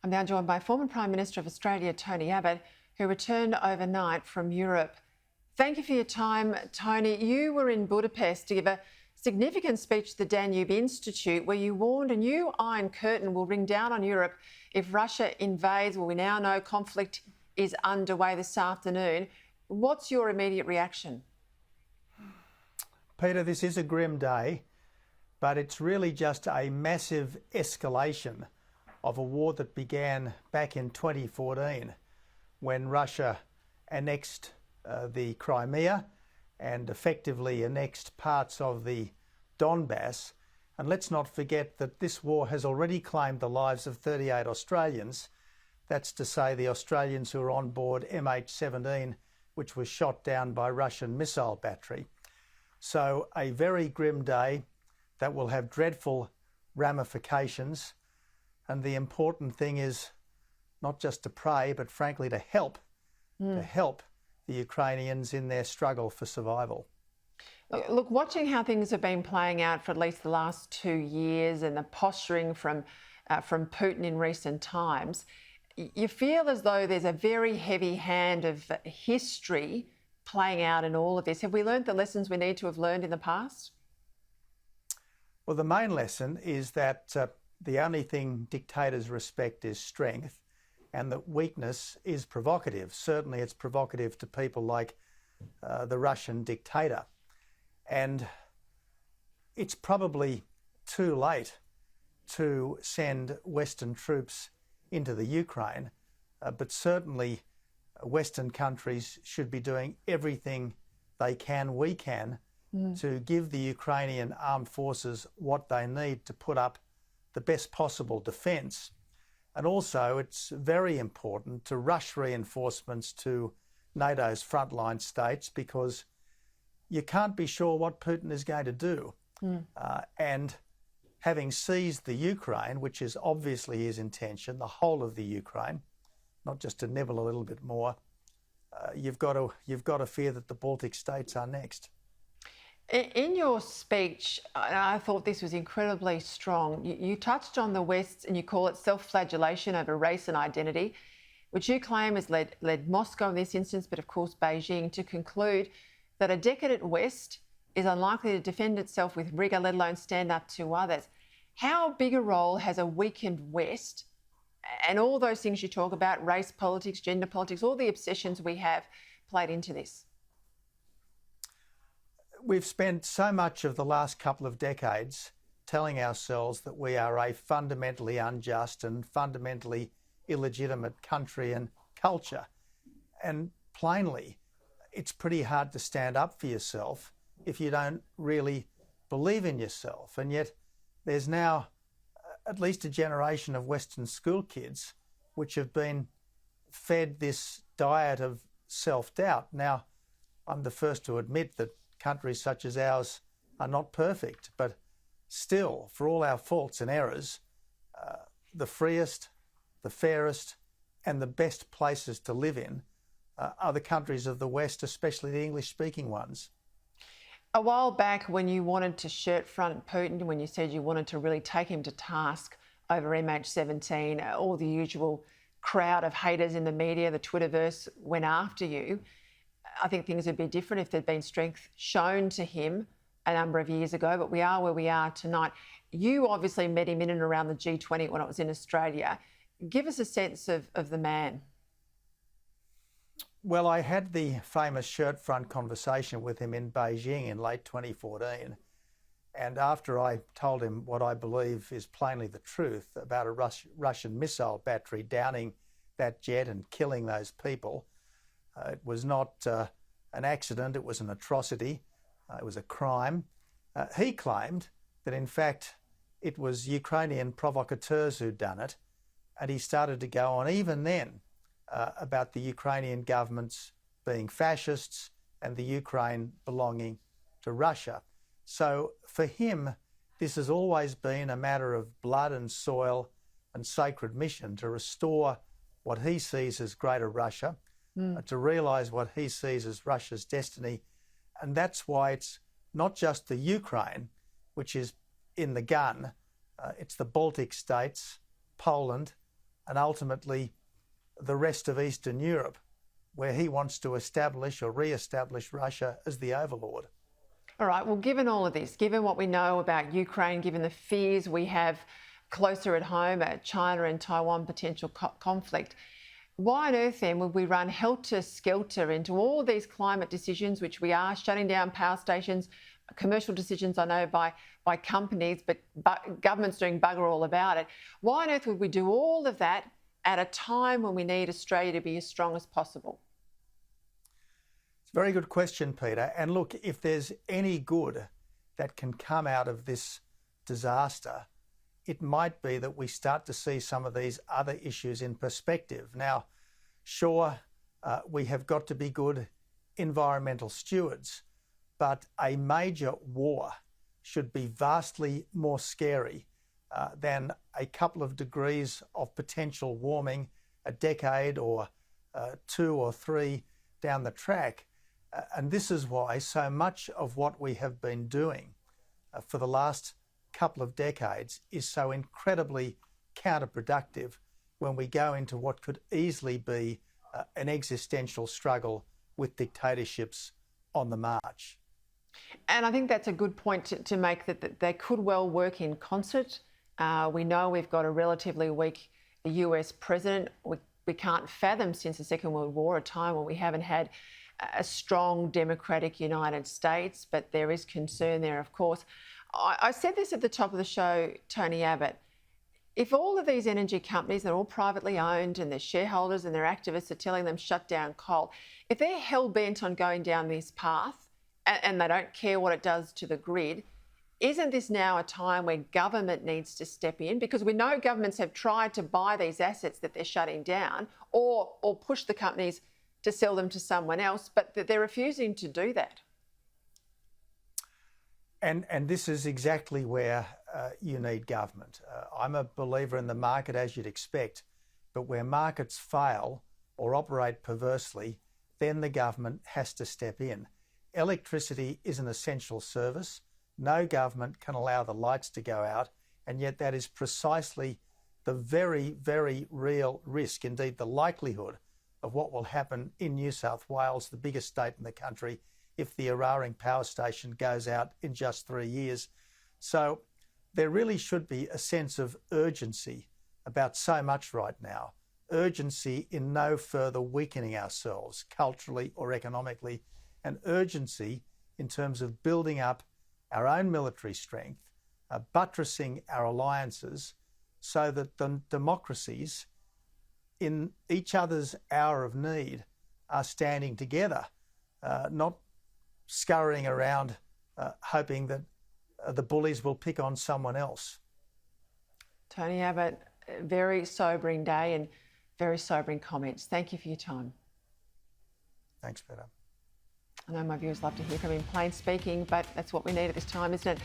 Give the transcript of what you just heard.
I'm now joined by former Prime Minister of Australia, Tony Abbott, who returned overnight from Europe. Thank you for your time, Tony. You were in Budapest to give a significant speech to the Danube Institute where you warned a new Iron Curtain will ring down on Europe if Russia invades. Well, we now know conflict is underway this afternoon. What's your immediate reaction? Peter, this is a grim day, but it's really just a massive escalation of a war that began back in 2014 when Russia annexed the Crimea and effectively annexed parts of the Donbass. And let's not forget that this war has already claimed the lives of 38 Australians. That's to say the Australians who were on board MH17, which was shot down by Russian missile battery. So a very grim day that will have dreadful ramifications. And the important thing is not just to pray, but frankly to help the Ukrainians in their struggle for survival. Look, watching how things have been playing out for at least the last 2 years and the posturing from Putin in recent times, you feel as though there's a very heavy hand of history playing out in all of this. Have we learned the lessons we need to have learned in the past? Well, the main lesson is that the only thing dictators respect is strength, and that weakness is provocative. Certainly it's provocative to people like the Russian dictator. And it's probably too late to send Western troops into the Ukraine, but certainly Western countries should be doing everything we can to give the Ukrainian armed forces what they need to put up the best possible defence. And also it's very important to rush reinforcements to NATO's frontline states because you can't be sure what Putin is going to do. And having seized the Ukraine, which is obviously his intention, the whole of the Ukraine, not just to nibble a little bit more, you've got to fear that the Baltic states are next. In your speech, I thought this was incredibly strong. You touched on the West and you call it self-flagellation over race and identity, which you claim has led Moscow in this instance, but of course Beijing, to conclude that a decadent West is unlikely to defend itself with rigour, let alone stand up to others. How big a role has a weakened West and all those things you talk about, race politics, gender politics, all the obsessions we have, played into this? We've spent so much of the last couple of decades telling ourselves that we are a fundamentally unjust and fundamentally illegitimate country and culture. And plainly, it's pretty hard to stand up for yourself if you don't really believe in yourself. And yet there's now at least a generation of Western school kids which have been fed this diet of self-doubt. Now, I'm the first to admit that countries such as ours are not perfect, but still, for all our faults and errors, the freest, the fairest, and the best places to live in are the countries of the West, especially the English-speaking ones. A while back, when you wanted to shirt front Putin, when you said you wanted to really take him to task over MH17, all the usual crowd of haters in the media, the Twitterverse, went after you. I think things would be different if there'd been strength shown to him a number of years ago, but we are where we are tonight. You obviously met him in and around the G20 when it was in Australia. Give us a sense of the man. Well, I had the famous shirt front conversation with him in Beijing in late 2014. And after I told him what I believe is plainly the truth about a Russian missile battery downing that jet and killing those people, it was not an accident, it was an atrocity, it was a crime. He claimed that in fact it was Ukrainian provocateurs who'd done it, and he started to go on even then about the Ukrainian governments being fascists and the Ukraine belonging to Russia. So for him, this has always been a matter of blood and soil and sacred mission to restore what he sees as Greater Russia, to realise what he sees as Russia's destiny. And that's why it's not just the Ukraine, which is in the gun, it's the Baltic states, Poland, and ultimately the rest of Eastern Europe, where he wants to establish or re-establish Russia as the overlord. All right, well, given all of this, given what we know about Ukraine, given the fears we have closer at home at China and Taiwan potential conflict, why on earth then would we run helter-skelter into all these climate decisions, which we are, shutting down power stations, commercial decisions I know by companies, but government's doing bugger all about it. Why on earth would we do all of that at a time when we need Australia to be as strong as possible? It's a very good question, Peter. And look, if there's any good that can come out of this disaster, it might be that we start to see some of these other issues in perspective. Now, sure, we have got to be good environmental stewards, but a major war should be vastly more scary than a couple of degrees of potential warming a decade or 2 or 3 down the track. And this is why so much of what we have been doing for the last couple of decades is so incredibly counterproductive when we go into what could easily be an existential struggle with dictatorships on the march. And I think that's a good point to make, that they could well work in concert. We know we've got a relatively weak US president. We can't fathom since the Second World War a time when we haven't had a strong democratic United States, but there is concern there, of course. I said this at the top of the show, Tony Abbott. If all of these energy companies, they're all privately owned and their shareholders and their activists are telling them shut down coal, if they're hell-bent on going down this path and they don't care what it does to the grid, isn't this now a time where government needs to step in? Because we know governments have tried to buy these assets that they're shutting down or push the companies to sell them to someone else, but they're refusing to do that. And this is exactly where you need government. I'm a believer in the market, as you'd expect, but where markets fail or operate perversely, then the government has to step in. Electricity is an essential service. No government can allow the lights to go out, and yet that is precisely the very, very real risk, indeed the likelihood of what will happen in New South Wales, the biggest state in the country, if the Eraring power station goes out in just 3 years. So there really should be a sense of urgency about so much right now. Urgency in no further weakening ourselves culturally or economically, and urgency in terms of building up our own military strength, buttressing our alliances so that the democracies in each other's hour of need are standing together, not scurrying around hoping that the bullies will pick on someone else. Tony Abbott, very sobering day and very sobering comments. Thank you for your time. Thanks, Peta. I know my viewers love to hear from him plain speaking, but that's what we need at this time, isn't it?